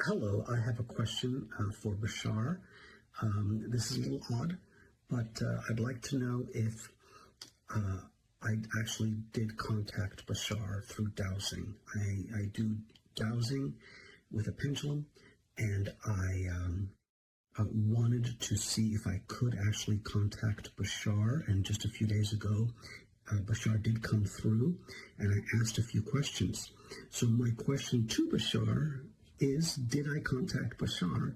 Hello, I have a question for Bashar. This is a little odd, but I'd like to know if I actually did contact Bashar through dowsing. I do dowsing with a pendulum, and I wanted to see if I could actually contact Bashar. And just a few days ago, Bashar did come through, and I asked a few questions. So my question to Bashar is, did I contact Bashar,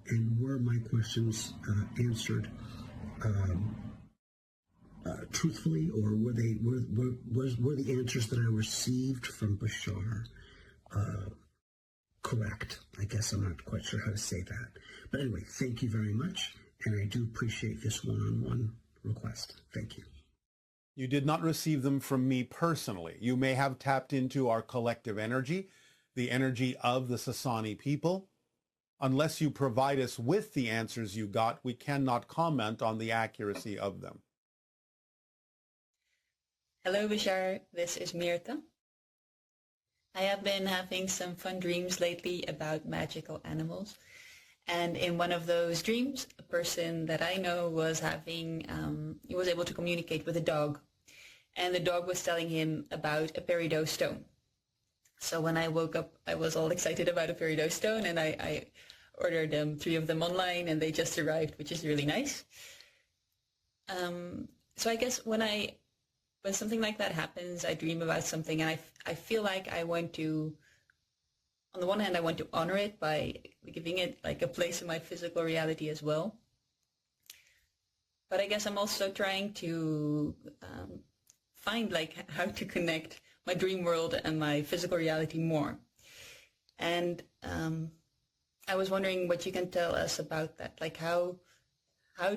and were my questions answered truthfully, or were the answers that I received from Bashar correct? I guess I'm not quite sure how to say that. But anyway, thank you very much, and I do appreciate this one-on-one request. Thank you. You did not receive them from me personally. You may have tapped into our collective energy, the energy of the Sasani people. Unless you provide us with the answers you got, we cannot comment on the accuracy of them. Hello, Bashar. This is Mirta. I have been having some fun dreams lately about magical animals. And in one of those dreams, a person that I know was he was able to communicate with a dog. And the dog was telling him about a peridot stone. So when I woke up, I was all excited about a peridot stone, and I ordered 3 of them online, and they just arrived, which is really nice. So I guess when something like that happens, I dream about something, and I feel like I want to, on the one hand, I want to honor it by giving it like a place in my physical reality as well. But I guess I'm also trying to find like how to connect my dream world and my physical reality more. And I was wondering what you can tell us about that. Like how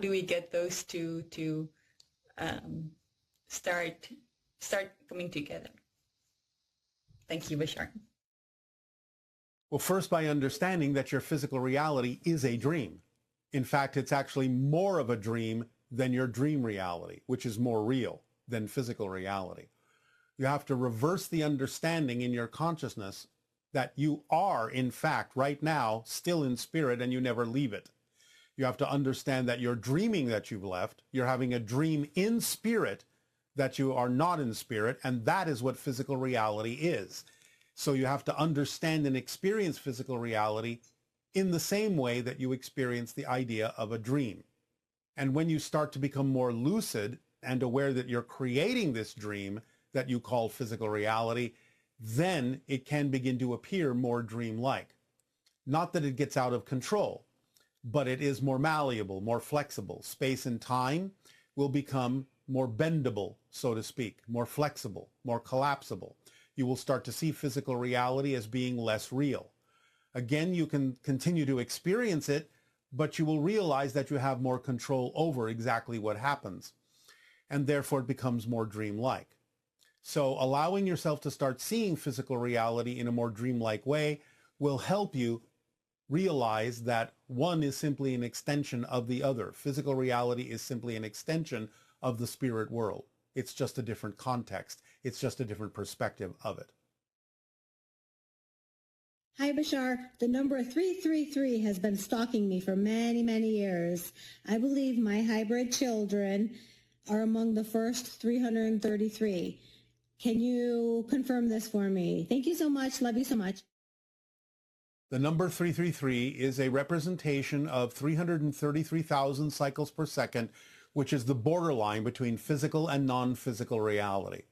do we get those two to start coming together? Thank you, Bashar. Well, first by understanding that your physical reality is a dream. In fact, it's actually more of a dream than your dream reality, which is more real than physical reality. You have to reverse the understanding in your consciousness that you are, in fact, right now, still in spirit and you never leave it. You have to understand that you're dreaming that you've left. You're having a dream in spirit that you are not in spirit, and that is what physical reality is. So you have to understand and experience physical reality in the same way that you experience the idea of a dream. And when you start to become more lucid and aware that you're creating this dream that you call physical reality, then it can begin to appear more dreamlike. Not that it gets out of control, but it is more malleable, more flexible. Space and time will become more bendable, so to speak, more flexible, more collapsible. You will start to see physical reality as being less real. Again, you can continue to experience it, but you will realize that you have more control over exactly what happens. And therefore it becomes more dreamlike. So allowing yourself to start seeing physical reality in a more dreamlike way will help you realize that one is simply an extension of the other. Physical reality is simply an extension of the spirit world. It's just a different context. It's just a different perspective of it. Hi, Bashar. The number 333 has been stalking me for many, many years. I believe my hybrid children are among the first 333. Can you confirm this for me? Thank you so much. Love you so much. The number 333 is a representation of 333,000 cycles per second, which is the borderline between physical and non-physical reality.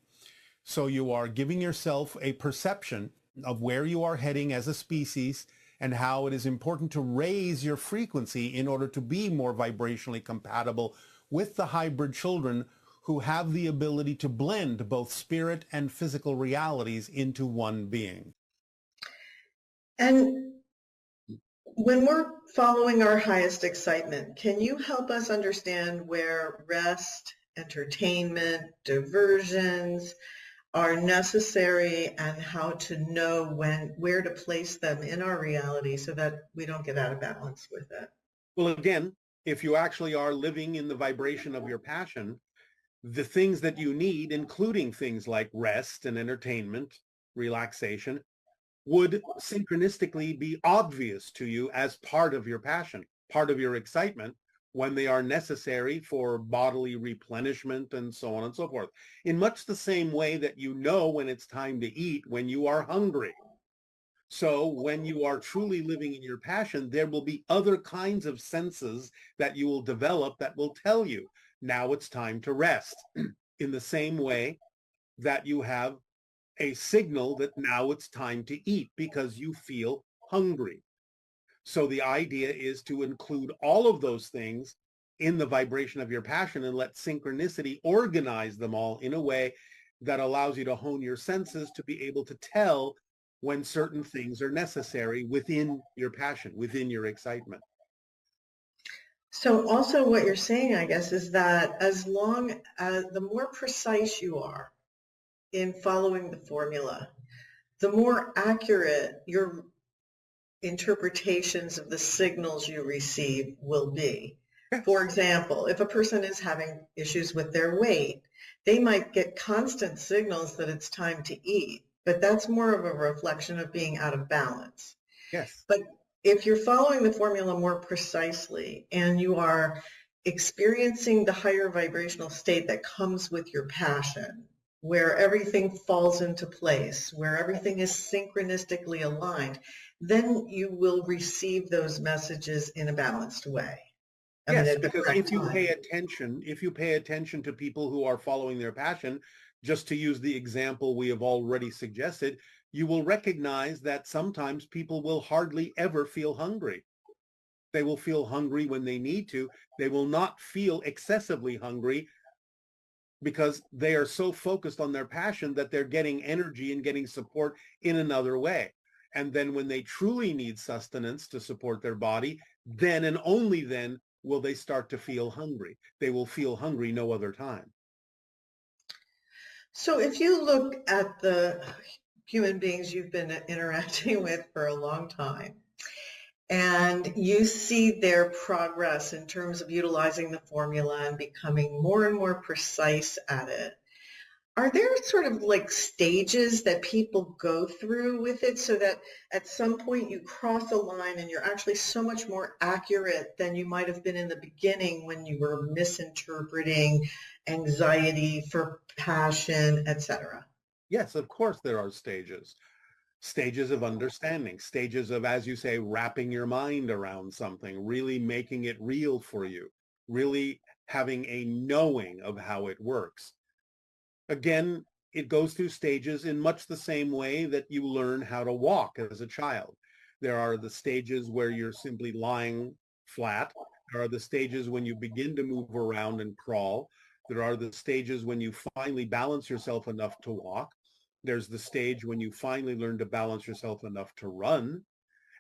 So you are giving yourself a perception of where you are heading as a species and how it is important to raise your frequency in order to be more vibrationally compatible with the hybrid children who have the ability to blend both spirit and physical realities into one being. And when we're following our highest excitement, can you help us understand where rest, entertainment, diversions are necessary and how to know where to place them in our reality so that we don't get out of balance with it? Well, again, if you actually are living in the vibration of your passion, the things that you need, including things like rest and entertainment, relaxation, would synchronistically be obvious to you as part of your passion, part of your excitement, when they are necessary for bodily replenishment and so on and so forth. In much the same way that you know when it's time to eat when you are hungry. So when you are truly living in your passion, there will be other kinds of senses that you will develop that will tell you, now it's time to rest. In the same way that you have a signal that now it's time to eat because you feel hungry. So the idea is to include all of those things in the vibration of your passion and let synchronicity organize them all in a way that allows you to hone your senses to be able to tell when certain things are necessary within your passion, within your excitement. So also what you're saying, I guess, is that as long as the more precise you are in following the formula, the more accurate your interpretations of the signals you receive will be. For example, if a person is having issues with their weight, they might get constant signals that it's time to eat, but that's more of a reflection of being out of balance. Yes. But if you're following the formula more precisely and you are experiencing the higher vibrational state that comes with your passion, where everything falls into place, where everything is synchronistically aligned, then you will receive those messages in a balanced way. Yes, because if you pay attention to people who are following their passion, just to use the example we have already suggested, you will recognize that sometimes people will hardly ever feel hungry. They will feel hungry when they need to. They will not feel excessively hungry because they are so focused on their passion that they're getting energy and getting support in another way. And then when they truly need sustenance to support their body, then and only then will they start to feel hungry. They will feel hungry no other time. So if you look at the human beings you've been interacting with for a long time, and you see their progress in terms of utilizing the formula and becoming more and more precise at it, are there sort of like stages that people go through with it so that at some point you cross a line and you're actually so much more accurate than you might have been in the beginning when you were misinterpreting anxiety for passion, etc.? Yes, of course there are stages. Stages of understanding, stages of, as you say, wrapping your mind around something, really making it real for you, really having a knowing of how it works. Again, it goes through stages in much the same way that you learn how to walk as a child. There are the stages where you're simply lying flat. There are the stages when you begin to move around and crawl. There are the stages when you finally balance yourself enough to walk. There's the stage when you finally learn to balance yourself enough to run.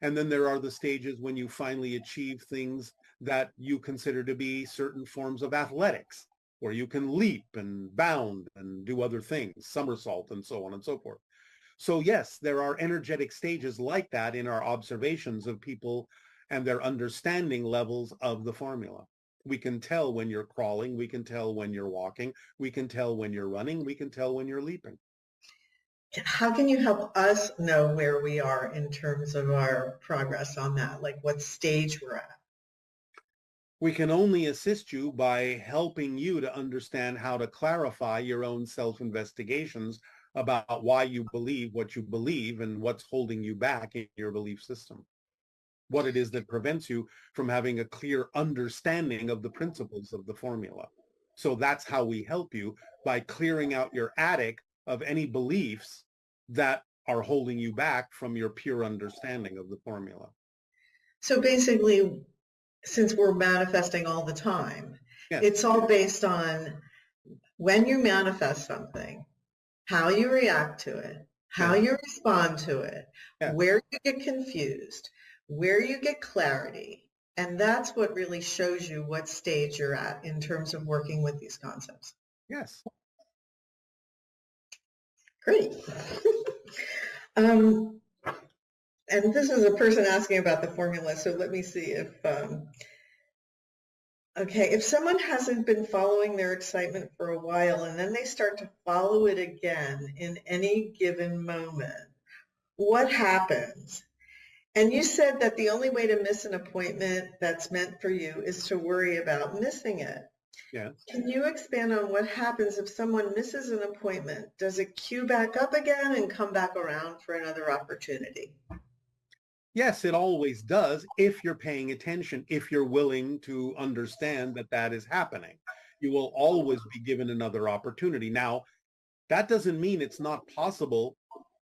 And then there are the stages when you finally achieve things that you consider to be certain forms of athletics, where you can leap and bound and do other things, somersault and so on and so forth. So yes, there are energetic stages like that in our observations of people and their understanding levels of the formula. We can tell when you're crawling, we can tell when you're walking, we can tell when you're running, we can tell when you're leaping. How can you help us know where we are in terms of our progress on that, like what stage we're at? We can only assist you by helping you to understand how to clarify your own self-investigations about why you believe what you believe and what's holding you back in your belief system. What it is that prevents you from having a clear understanding of the principles of the formula. So that's how we help you, by clearing out your attic of any beliefs that are holding you back from your pure understanding of the formula. So basically, since we're manifesting all the time, Yes. It's all based on when you manifest something, how you react to it, how you respond to it, where you get confused, where you get clarity. And that's what really shows you what stage you're at in terms of working with these concepts. Yes. Great. And this is a person asking about the formula, so let me see if, okay, if someone hasn't been following their excitement for a while and then they start to follow it again in any given moment, what happens? And you said that the only way to miss an appointment that's meant for you is to worry about missing it. Yeah. Can you expand on what happens if someone misses an appointment? Does it queue back up again and come back around for another opportunity? Yes, it always does if you're paying attention, if you're willing to understand that that is happening. You will always be given another opportunity. Now, that doesn't mean it's not possible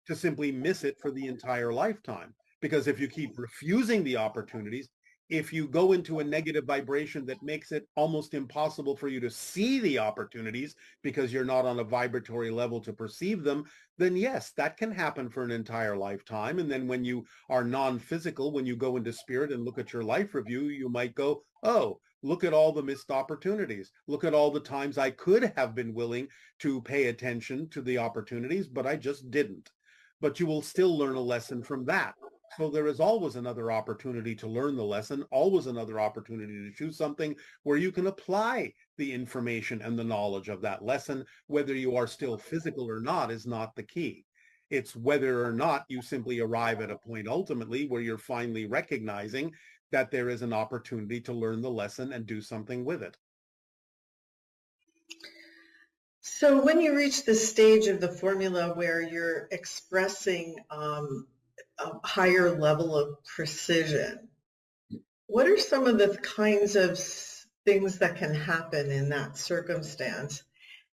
to simply miss it for the entire lifetime. Because if you keep refusing the opportunities, if you go into a negative vibration that makes it almost impossible for you to see the opportunities because you're not on a vibratory level to perceive them, then yes, that can happen for an entire lifetime. And then when you are non-physical, when you go into spirit and look at your life review, you might go, oh, look at all the missed opportunities. Look at all the times I could have been willing to pay attention to the opportunities, but I just didn't. But you will still learn a lesson from that. So there is always another opportunity to learn the lesson, always another opportunity to choose something where you can apply the information and the knowledge of that lesson. Whether you are still physical or not is not the key. It's whether or not you simply arrive at a point ultimately where you're finally recognizing that there is an opportunity to learn the lesson and do something with it. So when you reach the stage of the formula where you're expressing a higher level of precision, what are some of the kinds of things that can happen in that circumstance?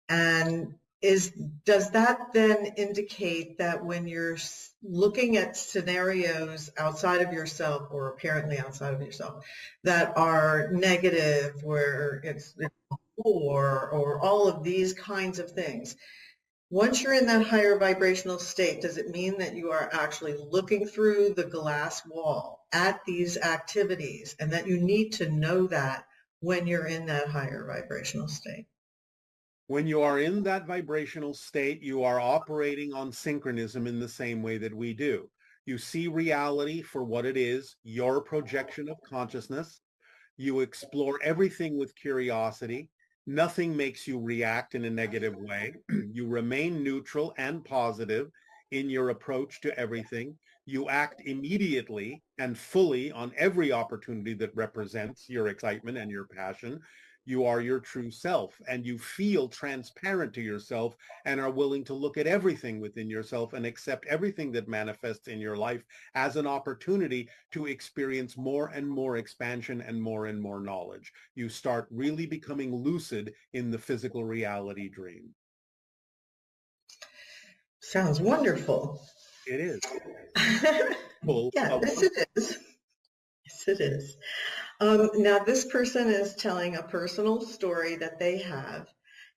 And does that then indicate that when you're looking at scenarios outside of yourself, or apparently outside of yourself, that are negative, where it's war or all of these kinds of things, once you're in that higher vibrational state, does it mean that you are actually looking through the glass wall at these activities, and that you need to know that when you're in that higher vibrational state? When you are in that vibrational state, you are operating on synchronism in the same way that we do. You see reality for what it is, your projection of consciousness. You explore everything with curiosity. Nothing makes you react in a negative way. You remain neutral and positive in your approach to everything. You act immediately and fully on every opportunity that represents your excitement and your passion. You are your true self, and you feel transparent to yourself and are willing to look at everything within yourself and accept everything that manifests in your life as an opportunity to experience more and more expansion and more knowledge. You start really becoming lucid in the physical reality dream. Sounds wonderful. It is. Yeah, yes, it is. Yes, it is. Now, this person is telling a personal story that they have,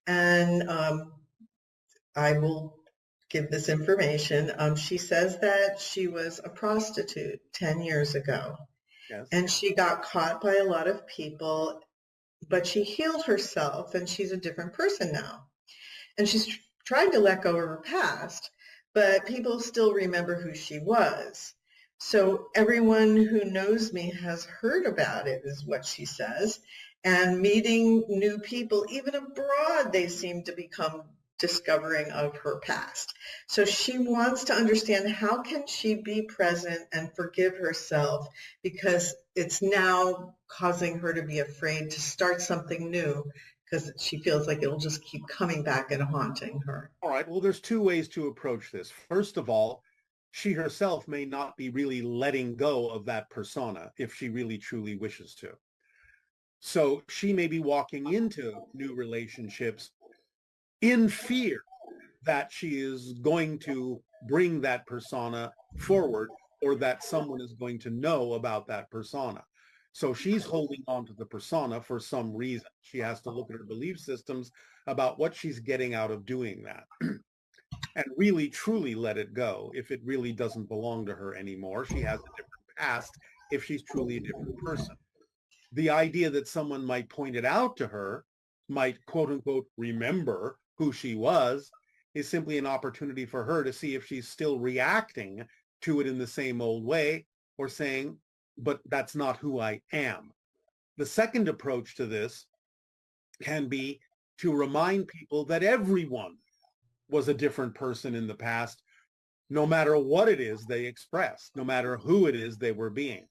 and I will give this information. She says that she was a prostitute 10 years ago, Yes. and she got caught by a lot of people, but she healed herself, and she's a different person now. And she's trying to let go of her past, but people still remember who she was. So everyone who knows me has heard about it, is what she says. And meeting new people, even abroad, they seem to become discovering of her past. So she wants to understand, how can she be present and forgive herself, because it's now causing her to be afraid to start something new, because she feels like it'll just keep coming back and haunting her. All right. Well, there's two ways to approach this. First of all, she herself may not be really letting go of that persona if she really truly wishes to. So she may be walking into new relationships in fear that she is going to bring that persona forward, or that someone is going to know about that persona. So she's holding on to the persona for some reason. She has to look at her belief systems about what she's getting out of doing that. And really, truly let it go if it really doesn't belong to her anymore. She has a different past if she's truly a different person. The idea that someone might point it out to her, might quote unquote remember who she was, is simply an opportunity for her to see if she's still reacting to it in the same old way, or saying, but that's not who I am. The second approach to this can be to remind people that everyone was a different person in the past, no matter what it is they expressed, no matter who it is they were being.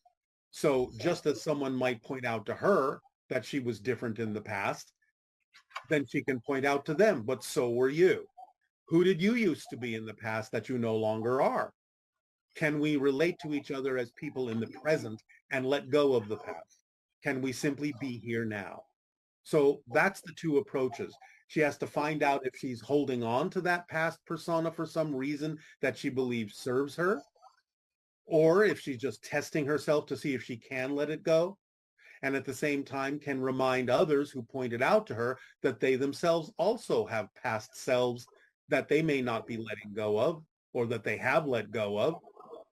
So just as someone might point out to her that she was different in the past, then she can point out to them, but so were you. Who did you used to be in the past that you no longer are? Can we relate to each other as people in the present and let go of the past? Can we simply be here now? So that's the two approaches. She has to find out if she's holding on to that past persona for some reason that she believes serves her, or if she's just testing herself to see if she can let it go. And at the same time can remind others who pointed out to her that they themselves also have past selves that they may not be letting go of, or that they have let go of,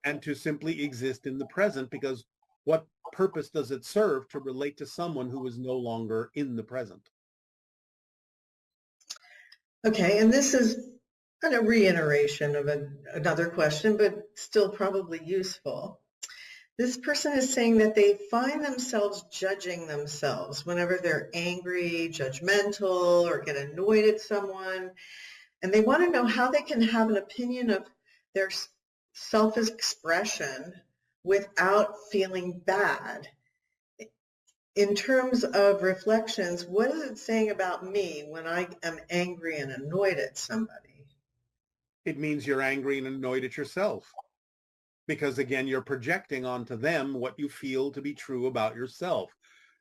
and to simply exist in the present, because what purpose does it serve to relate to someone who is no longer in the present? Okay, and this is kind of reiteration of another question, but still probably useful. This person is saying that they find themselves judging themselves whenever they're angry, judgmental, or get annoyed at someone. And they want to know how they can have an opinion of their self-expression without feeling bad. In terms of reflections, what is it saying about me when I am angry and annoyed at somebody? It means you're angry and annoyed at yourself. Because again, you're projecting onto them what you feel to be true about yourself.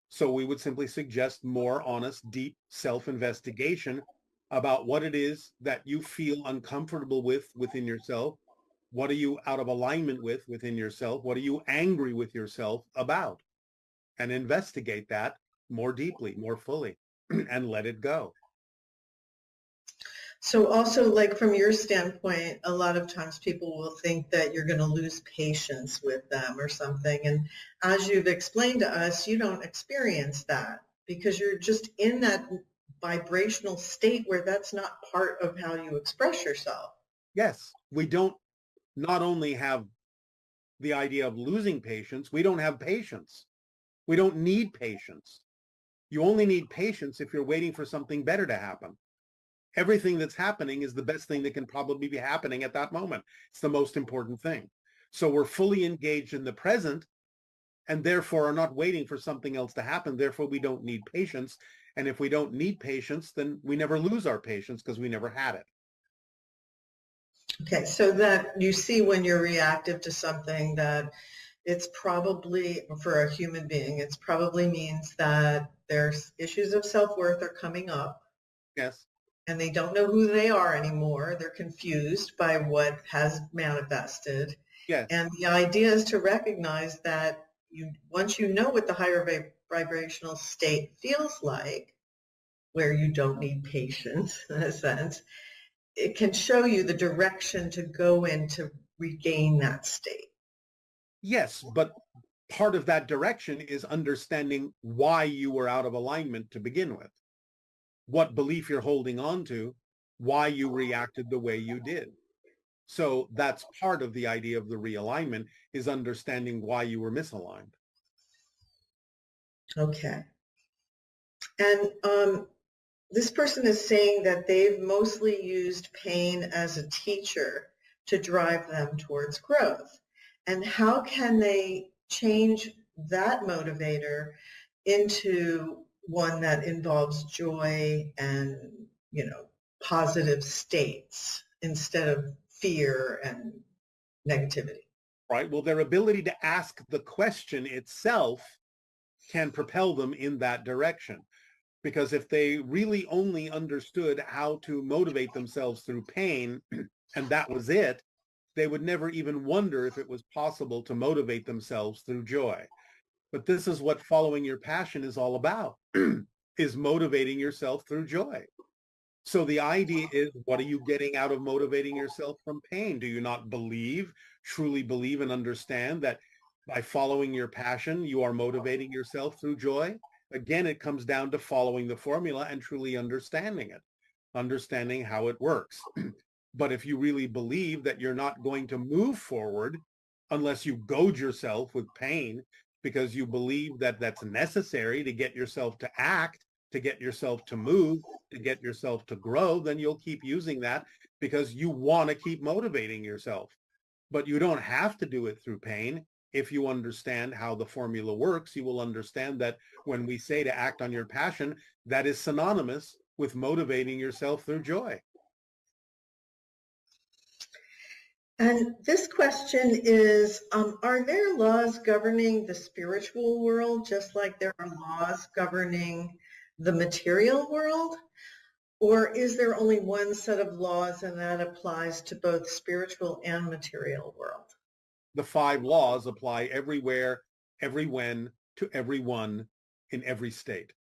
So we would simply suggest more honest, deep self-investigation about what it is that you feel uncomfortable with within yourself. What are you out of alignment with within yourself? What are you angry with yourself about? And investigate that more deeply, more fully, and let it go. So also, like from your standpoint, a lot of times people will think that you're going to lose patience with them or something. And as you've explained to us, you don't experience that because you're just in that vibrational state where that's not part of how you express yourself. Yes, we don't not only have the idea of losing patience, we don't have patience. We don't need patience. You only need patience if you're waiting for something better to happen. Everything that's happening is the best thing that can probably be happening at that moment. It's the most important thing. So we're fully engaged in the present and therefore are not waiting for something else to happen. Therefore, we don't need patience. And if we don't need patience, then we never lose our patience because we never had it. Okay, so that you see when you're reactive to something that it's probably, for a human being, it's probably means that there's issues of self-worth are coming up. Yes. And they don't know who they are anymore. They're confused by what has manifested. Yes. And the idea is to recognize that once you know what the higher vibrational state feels like, where you don't need patience in a sense, it can show you the direction to go in to regain that state. Yes, but part of that direction is understanding why you were out of alignment to begin with. What belief you're holding on to, why you reacted the way you did. So that's part of the idea of the realignment, is understanding why you were misaligned. Okay. And this person is saying that they've mostly used pain as a teacher to drive them towards growth. And how can they change that motivator into one that involves joy and, positive states instead of fear and negativity? Right. Well, their ability to ask the question itself can propel them in that direction. Because if they really only understood how to motivate themselves through pain, and that was it, they would never even wonder if it was possible to motivate themselves through joy. But this is what following your passion is all about, is motivating yourself through joy. So the idea is, what are you getting out of motivating yourself from pain? Do you not truly believe and understand that by following your passion, you are motivating yourself through joy? Again, it comes down to following the formula and truly understanding it, understanding how it works. But if you really believe that you're not going to move forward unless you goad yourself with pain because you believe that that's necessary to get yourself to act, to get yourself to move, to get yourself to grow, then you'll keep using that because you want to keep motivating yourself. But you don't have to do it through pain. If you understand how the formula works, you will understand that when we say to act on your passion, that is synonymous with motivating yourself through joy. And this question is, are there laws governing the spiritual world just like there are laws governing the material world? Or is there only one set of laws and that applies to both spiritual and material world? The 5 laws apply everywhere, every when, to everyone, in every state.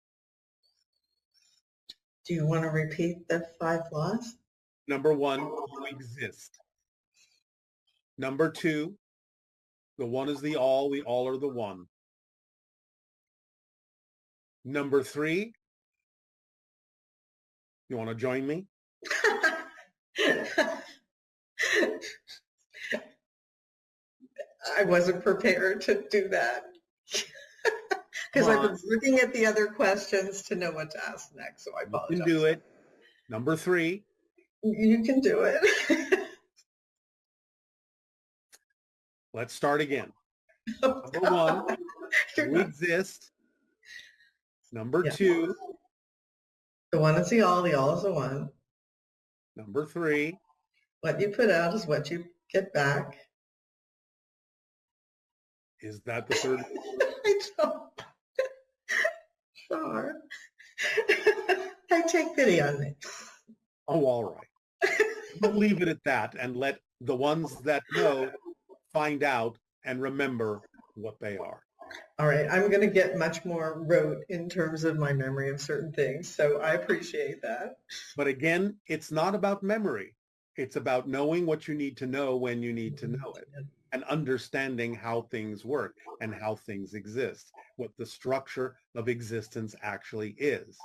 Do you want to repeat the 5 laws? Number 1, you exist. Number 2, the one is the all are the one. Number 3, you want to join me? I wasn't prepared to do that because I was looking at the other questions to know what to ask next, so I apologize. You can do it. Number 3. You can do it. Let's start again. Number 1, you exist. Number 2. The one is the all is the one. Number 3. What you put out is what you get back. Is that the 3rd? I don't. Sure. I take pity on me. Oh, all right. We'll leave it at that and let the ones that know find out and remember what they are. All right. I'm going to get much more rote in terms of my memory of certain things, so I appreciate that. But again, it's not about memory. It's about knowing what you need to know when you need to know it, and understanding how things work and how things exist, what the structure of existence actually is.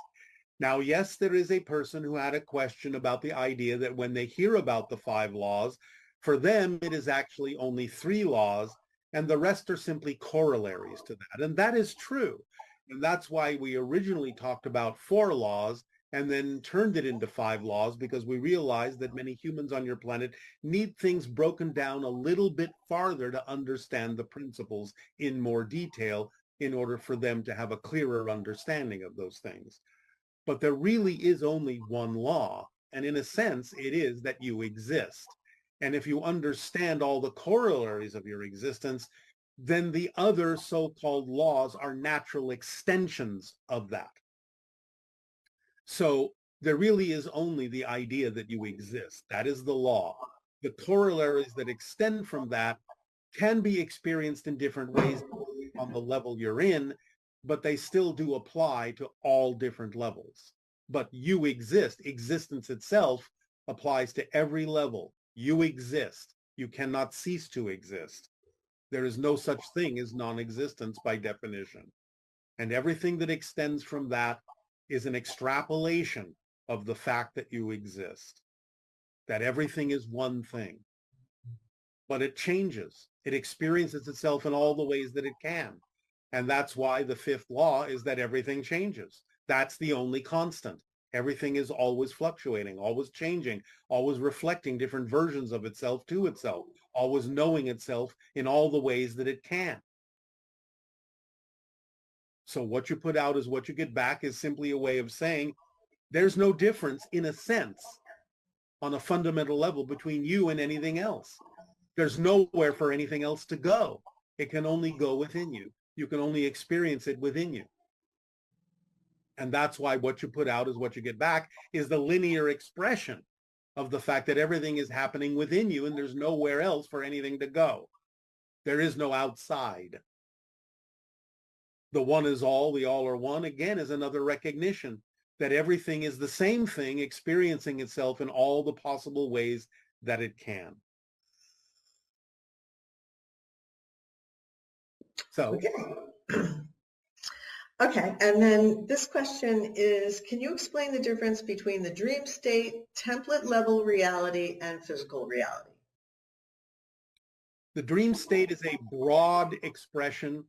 Now, yes, there is a person who had a question about the idea that when they hear about the 5 laws, for them, it is actually only 3 laws, and the rest are simply corollaries to that. And that is true. And that's why we originally talked about 4 laws and then turned it into 5 laws, because we realized that many humans on your planet need things broken down a little bit farther to understand the principles in more detail in order for them to have a clearer understanding of those things. But there really is only one law, and in a sense, it is that you exist. And if you understand all the corollaries of your existence, then the other so-called laws are natural extensions of that. So there really is only the idea that you exist. That is the law. The corollaries that extend from that can be experienced in different ways on the level you're in, but they still do apply to all different levels. But you exist. Existence itself applies to every level. You exist. You cannot cease to exist. There is no such thing as non-existence by definition. And everything that extends from that is an extrapolation of the fact that you exist, that everything is one thing. But it changes. It experiences itself in all the ways that it can. And that's why the 5th law is that everything changes. That's the only constant. Everything is always fluctuating, always changing, always reflecting different versions of itself to itself, always knowing itself in all the ways that it can. So what you put out is what you get back is simply a way of saying there's no difference, in a sense, on a fundamental level between you and anything else. There's nowhere for anything else to go. It can only go within you. You can only experience it within you. And that's why what you put out is what you get back is the linear expression of the fact that everything is happening within you and there's nowhere else for anything to go. There is no outside. The one is all, the all are one, again, is another recognition that everything is the same thing experiencing itself in all the possible ways that it can. So, Okay, and then this question is, can you explain the difference between the dream state, template level reality, and physical reality? the dream state is a broad expression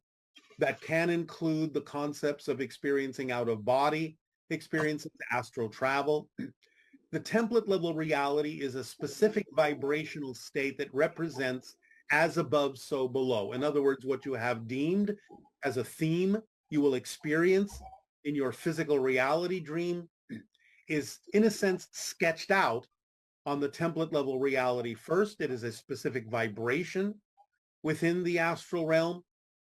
that can include the concepts of experiencing out of body, experiencing astral travel. The template level reality is a specific vibrational state that represents as above, so below. In other words, what you have deemed as a theme you will experience in your physical reality dream is, in a sense, sketched out on the template level reality first. It is a specific vibration within the astral realm,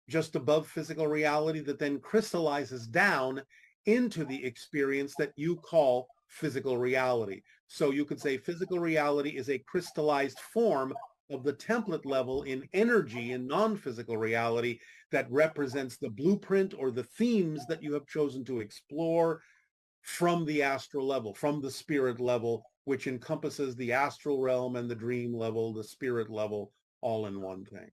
just above physical reality, that then crystallizes down into the experience that you call physical reality. So you could say physical reality is a crystallized form of the template level in energy in non-physical reality that represents the blueprint or the themes that you have chosen to explore from the astral level, from the spirit level, which encompasses the astral realm and the dream level, the spirit level, all in one thing.